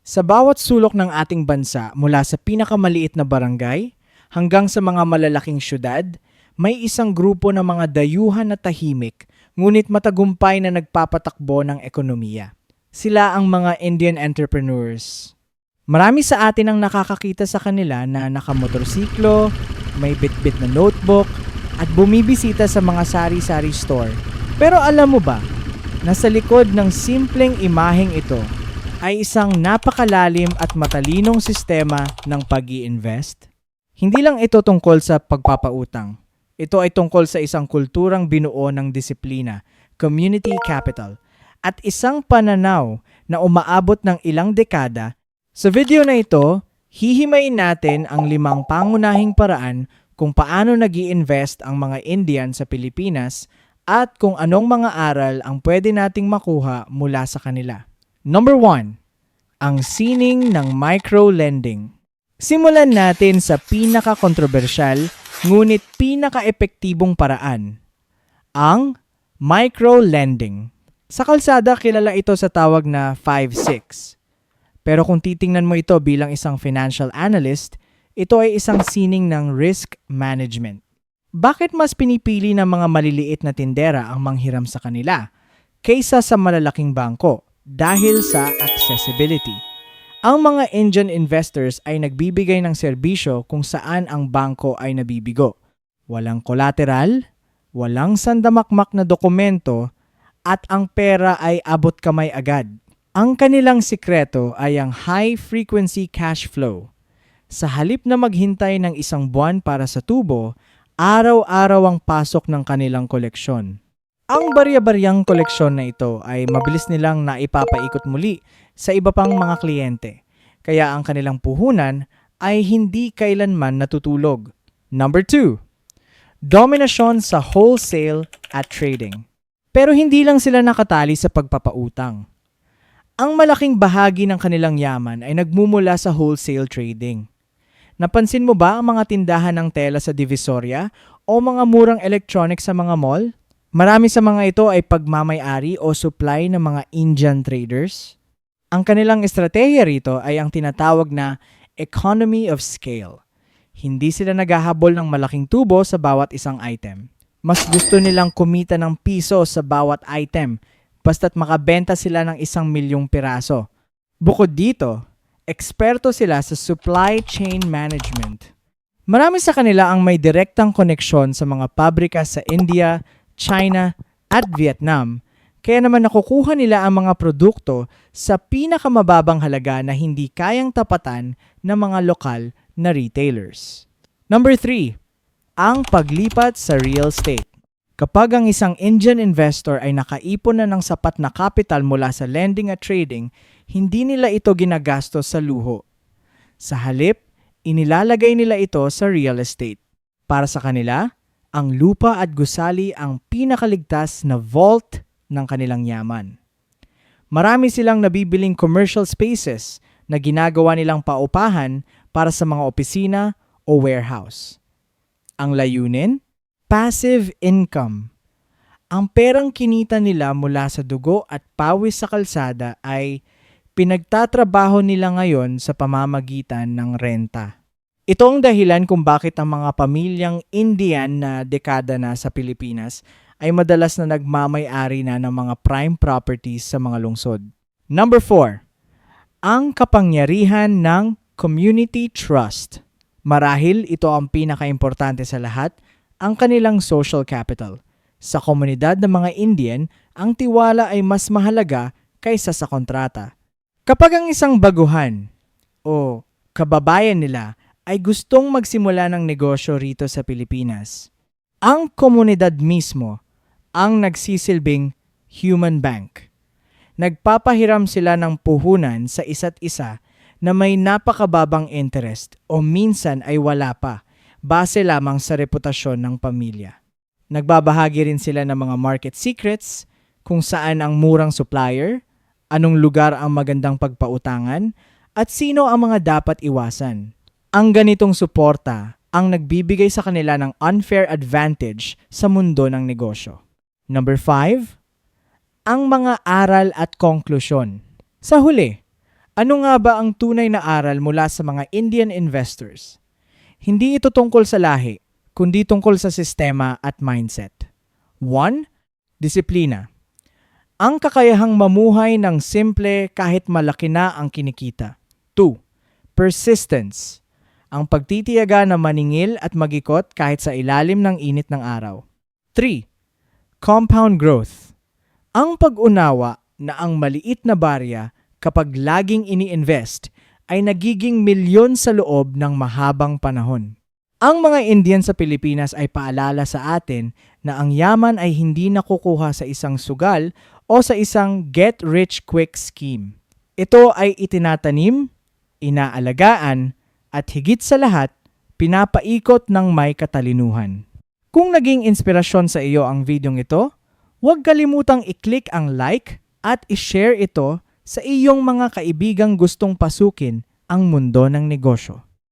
Sa bawat sulok ng ating bansa, mula sa pinakamaliit na barangay hanggang sa mga malalaking syudad, may isang grupo ng mga dayuhan na tahimik ngunit matagumpay na nagpapatakbo ng ekonomiya. Sila ang mga Indian entrepreneurs. Marami sa atin ang nakakakita sa kanila na nakamotorsiklo, may bitbit na notebook, at bumibisita sa mga sari-sari store. Pero alam mo ba, nasa likod ng simpleng imaheng ito ay isang napakalalim at matalinong sistema ng pag-i-invest? Hindi lang ito tungkol sa pagpapautang. Ito ay tungkol sa isang kulturang binuo ng disiplina, community capital, at isang pananaw na umaabot ng ilang dekada. Sa video na ito, hihimayin natin ang 5 pangunahing paraan kung paano nag-i-invest ang mga Indian sa Pilipinas at kung anong mga aral ang pwede nating makuha mula sa kanila. Number 1, ang sining ng micro-lending. Simulan natin sa pinaka-kontrobersyal ngunit pinaka-epektibong paraan, ang micro-lending. Sa kalsada, kilala ito sa tawag na 5-6. Pero kung titingnan mo ito bilang isang financial analyst, ito ay isang sining ng risk management. Bakit mas pinipili ng mga maliliit na tindera ang manghiram sa kanila kaysa sa malalaking bangko? Dahil sa accessibility. Ang mga Indian investors ay nagbibigay ng serbisyo kung saan ang bangko ay nabibigo. Walang collateral, walang sandamakmak na dokumento, at ang pera ay abot kamay agad. Ang kanilang sikreto ay ang high-frequency cash flow. Sa halip na maghintay ng 1 buwan para sa tubo, araw-araw ang pasok ng kanilang koleksyon. Ang barya-baryang koleksyon na ito ay mabilis nilang naipapaikot muli sa iba pang mga kliyente, kaya ang kanilang puhunan ay hindi kailanman natutulog. Number 2, dominasyon sa wholesale at trading. Pero hindi lang sila nakatali sa pagpapautang. Ang malaking bahagi ng kanilang yaman ay nagmumula sa wholesale trading. Napansin mo ba ang mga tindahan ng tela sa Divisoria o mga murang electronics sa mga mall? Marami sa mga ito ay pagmamay-ari o supply ng mga Indian traders. Ang kanilang estratehiya rito ay ang tinatawag na economy of scale. Hindi sila naghahabol ng malaking tubo sa bawat isang item. Mas gusto nilang kumita ng piso sa bawat item basta't makabenta sila ng 1,000,000 piraso. Bukod dito, eksperto sila sa supply chain management. Marami sa kanila ang may direktang koneksyon sa mga pabrika sa India, China, at Vietnam, kaya naman nakukuha nila ang mga produkto sa pinakamababang halaga na hindi kayang tapatan ng mga lokal na retailers. Number 3, ang paglipat sa real estate. Kapag ang isang Indian investor ay nakaipon na ng sapat na capital mula sa lending at trading, hindi nila ito ginagastos sa luho. Sa halip, inilalagay nila ito sa real estate. Para sa kanila, ang lupa at gusali ang pinakaligtas na vault ng kanilang yaman. Marami silang nabibiling commercial spaces na ginagawa nilang paupahan para sa mga opisina o warehouse. Ang layunin? Passive income. Ang perang kinita nila mula sa dugo at pawis sa kalsada ay pinagtatrabaho nila ngayon sa pamamagitan ng renta. Ito ang dahilan kung bakit ang mga pamilyang Indian na dekada na sa Pilipinas ay madalas na nagmamay-ari na ng mga prime properties sa mga lungsod. Number 4, ang kapangyarihan ng community trust. Marahil ito ang pinaka-importante sa lahat, ang kanilang social capital. Sa komunidad ng mga Indian, ang tiwala ay mas mahalaga kaysa sa kontrata. Kapag ang isang baguhan o kababayan nila ay gustong magsimula ng negosyo rito sa Pilipinas, ang komunidad mismo ang nagsisilbing human bank. Nagpapahiram sila ng puhunan sa isa't isa na may napakababang interest o minsan ay wala pa, base lamang sa reputasyon ng pamilya. Nagbabahagi rin sila ng mga market secrets, kung saan ang murang supplier, anong lugar ang magandang pagpautangan, at sino ang mga dapat iwasan. Ang ganitong suporta ang nagbibigay sa kanila ng unfair advantage sa mundo ng negosyo. Number 5, ang mga aral at konklusyon. Sa huli, Ano nga ba ang tunay na aral mula sa mga Indian investors? Hindi ito tungkol sa lahi, kundi tungkol sa sistema at mindset. 1. Disiplina. Ang kakayahang mamuhay ng simple kahit malaki na ang kinikita. 2. Persistence. Ang pagtitiyaga na maningil at magikot kahit sa ilalim ng init ng araw. 3. Compound growth. Ang pag-unawa na ang maliit na barya kapag laging ini-invest ay nagiging milyon sa loob ng mahabang panahon. Ang mga Indian sa Pilipinas ay paalala sa atin na ang yaman ay hindi nakukuha sa isang sugal o sa isang get-rich-quick scheme. Ito ay itinatanim, inaalagaan, at higit sa lahat, pinapaikot ng may katalinuhan. Kung naging inspirasyon sa iyo ang videong ito, huwag kalimutang i-click ang like at i-share ito sa iyong mga kaibigang gustong pasukin ang mundo ng negosyo.